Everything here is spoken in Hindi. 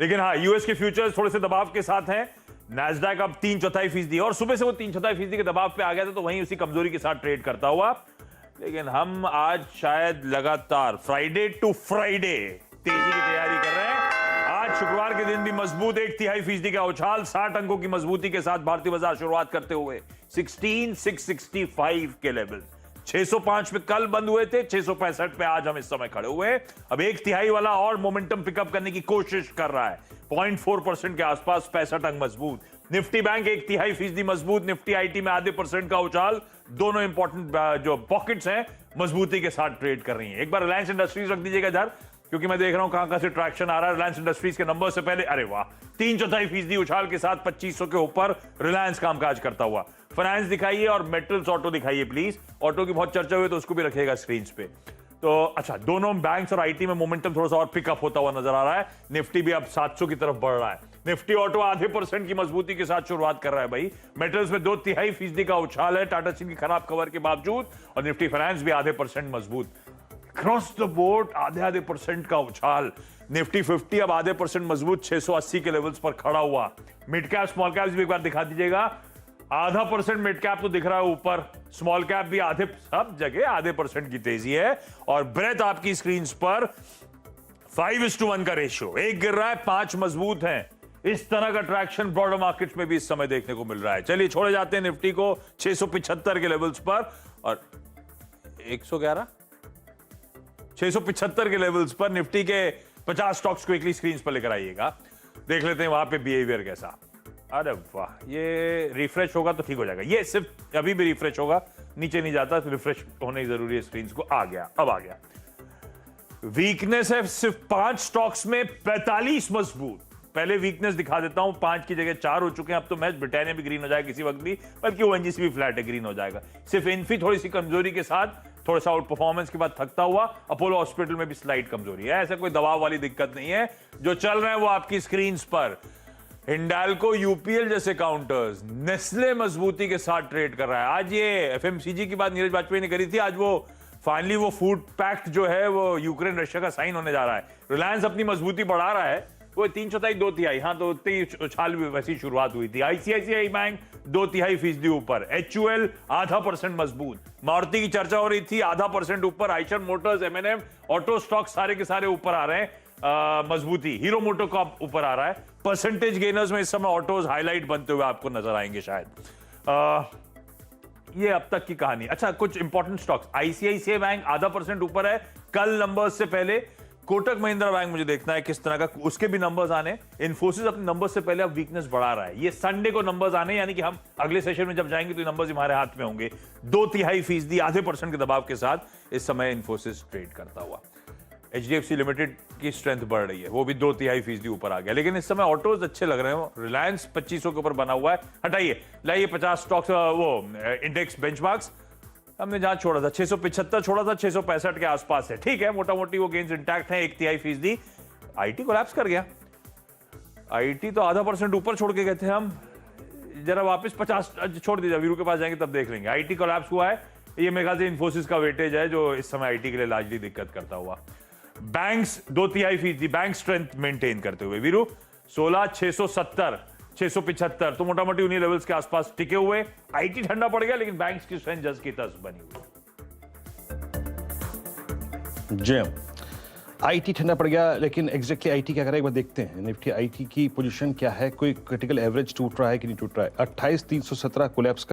लेकिन हाँ, यूएस के फ्यूचर्स थोड़े से दबाव के साथ हैं। नैस्डैक अब 3/4% और सुबह से वो 3/4% के दबाव पे आ गया था, तो वहीं उसी कमजोरी के साथ ट्रेड करता हुआ। लेकिन हम आज शायद लगातार फ्राइडे टू फ्राइडे तेजी की तैयारी कर रहे हैं। आज शुक्रवार के दिन भी मजबूत 1/3% का उछाल, 60 अंकों की मजबूती के साथ भारतीय बाजार शुरुआत करते हुए 16,665 के लेवल। 605 पे कल बंद हुए थे, 665 पे आज हम इस समय खड़े हुए। अब 1/3 वाला और मोमेंटम पिकअप करने की कोशिश कर रहा है। 0.4% के आसपास 65 अंक मजबूत। निफ्टी बैंक 1/3% मजबूत, निफ्टी आईटी में आधे % का उछाल। दोनों इंपॉर्टेंट जो पॉकेट्स हैं मजबूती के साथ ट्रेड कर रही हैं। एक बार रिलायंस इंडस्ट्रीज रख दीजिएगा इधर, क्योंकि मैं देख रहा हूं कहां से ट्रैक्शन आ रहा है। रिलायंस इंडस्ट्रीज के नंबर से पहले, अरे वाह, 3/4% उछाल के साथ 2500 के ऊपर रिलायंस कामकाज करता हुआ। फाइनेंस दिखाइए और मेटल्स ऑटो दिखाइए प्लीज। ऑटो की बहुत चर्चा हुई तो उसको भी रखिएगा स्क्रीन पे। तो अच्छा, दोनों बैंक्स और आईटी में मोमेंटम थोड़ा सा और पिकअप होता हुआ नजर आ रहा है। निफ्टी भी अब 700 की तरफ बढ़ रहा है। निफ्टी ऑटो आधे % की मजबूती के साथ शुरुआत कर रहा है भाई। मेटल्स में 2/3% का उछाल है टाटा स्टील की खराब कवर के बावजूद, और निफ्टी फाइनेंस भी आधे % मजबूत। क्रॉस द बोर्ड आधे % का उछाल। निफ्टी 50 अब आधे % मजबूत, 680 के लेवल्स पर खड़ा हुआ। मिड कैप स्मॉल कैप्स भी एक बार दिखा दीजिएगा। आधा % मिड कैप तो दिख रहा है ऊपर, स्मॉल कैप भी आधे, सब जगह आधे % की तेजी है। और ब्रेथ आपकी स्क्रीन पर 5:1 का रेशियो, एक गिर रहा है 5 मजबूत हैं। इस तरह का ट्रैक्शन ब्रॉडर मार्केट्स में भी इस समय देखने को मिल रहा है। चलिए छोड़े जाते हैं निफ्टी को 675 के लेवल्स पर, और 111 675 के लेवल्स पर निफ्टी के 50 स्टॉक्स क्विकली स्क्रीन पर लेकर आइएगा। देख लेते हैं वहां पे बिहेवियर कैसा। अरे वाह, ये रिफ्रेश होगा तो ठीक हो जाएगा। ये सिर्फ अभी भी रिफ्रेश होगा, नीचे नहीं जाता, तो रिफ्रेश होने की जरूरी है स्क्रीन को। आ गया, अब आ गया। वीकनेस है सिर्फ 5 स्टॉक्स में, 45 मजबूत। पहले वीकनेस दिखा देता हूं, 5 की जगह 4 हो चुके हैं। अब तो मैच ब्रिटानिया भी ग्रीन हो जाएगा किसी वक्त भी, बल्कि ओएनजीसी भी फ्लैट है, ग्रीन हो जाएगा। सिर्फ इन्फी थोड़ी सी कमजोरी के साथ, थोड़ा सा आउट परफॉर्मेंस के बाद थकता हुआ। अपोलो हॉस्पिटल में भी स्लाइड कमजोरी है। ऐसा कोई दबाव वाली दिक्कत नहीं है। जो चल रहा है वो आपकी स्क्रीन पर हिंडाल्को, यूपीएल जैसे काउंटर्स। नेस्ले मजबूती के साथ ट्रेड कर रहा है। आज ये एफएमसीजी की बात नीरज वाजपेयी ने करी थी, आज वो फाइनली वो फूड पैक्ट जो है वो यूक्रेन रशिया का साइन होने जा रहा है। रिलायंस अपनी मजबूती बढ़ा रहा है, वो 3/4 2/3, हाँ, तो उतनी उछाल भी वैसी शुरुआत हुई थी। आईसीआईसीआई बैंक 2/3% ऊपर। एचयूएल आधा % मजबूत। मारुति की चर्चा हो रही थी, आधा % ऊपर। Eicher Motors, M&M, auto stock सारे के सारे ऊपर आ रहे हैं। मजबूती हीरो मोटो का ऊपर आ रहा है। परसेंटेज गेनर्स में इस समय ऑटोज हाईलाइट बनते हुए आपको नजर आएंगे शायद। ये अब तक की कहानी। अच्छा, कुछ इंपॉर्टेंट स्टॉक्स। आईसीआईसीआई बैंक आधा % ऊपर है कल नंबर्स से पहले। कोटक महिंद्रा बैंक मुझे देखना है किस तरह का, उसके भी नंबर्स आने। इन्फोसिस अपने नंबर्स से पहले अब वीकनेस बढ़ा रहा है। ये संडे को नंबर्स आने, यानी कि हम अगले सेशन में जब जाएंगे तो नंबर्स हमारे हाथ में होंगे। 2/3% आधे % के दबाव के साथ इस समय इन्फोसिस ट्रेड करता हुआ। एचडीएफसी लिमिटेड की स्ट्रेंथ बढ़ रही है, वो भी 2/3% ऊपर आ गया। लेकिन इस समय ऑटोज अच्छे लग रहे हो। रिलायंस 2500 के ऊपर बना हुआ है। हटाइए, लाइए 50 स्टॉक्स, वो इंडेक्स बेंचमार्क्स हमने जहां छोड़ा था 675 छोड़ा था, 665 के आसपास है। ठीक है, मोटा मोटी वो गेन्स इंटैक्ट है। 1/3%। आईटी कोलैप्स कर गया। आईटी तो आधा % ऊपर छोड़ के गए थे हम, जरा वापस 50 छोड़ दीजिए, वीरू के पास जाएंगे तब देख लेंगे। आईटी कोलैप्स हुआ है। ये मेरे ख्याल से इन्फोसिस का वेटेज है जो इस समय आईटी के लिए लार्जली दिक्कत करता हुआ। बैंक्स 2/3%, बैंक स्ट्रेंथ मेंटेन करते हुए। वीरू 16,670 675, तो मोटा मोटी उन्हीं लेवल्स के आसपास टिके हुए। आईटी ठंडा पड़ गया, लेकिन बैंक्स की स्ट्रेंथ जस की तस बनी हुई। जी, आईटी ठंडा पड़ गया, लेकिन एग्जैक्टली आईटी क्या कर रहा है एक बार देखते हैं। निफ्टी आईटी की पोजीशन क्या है, कोई क्रिटिकल एवरेज टूट रहा है कि नहीं टूट रहा है। 28,317 कोलैप्स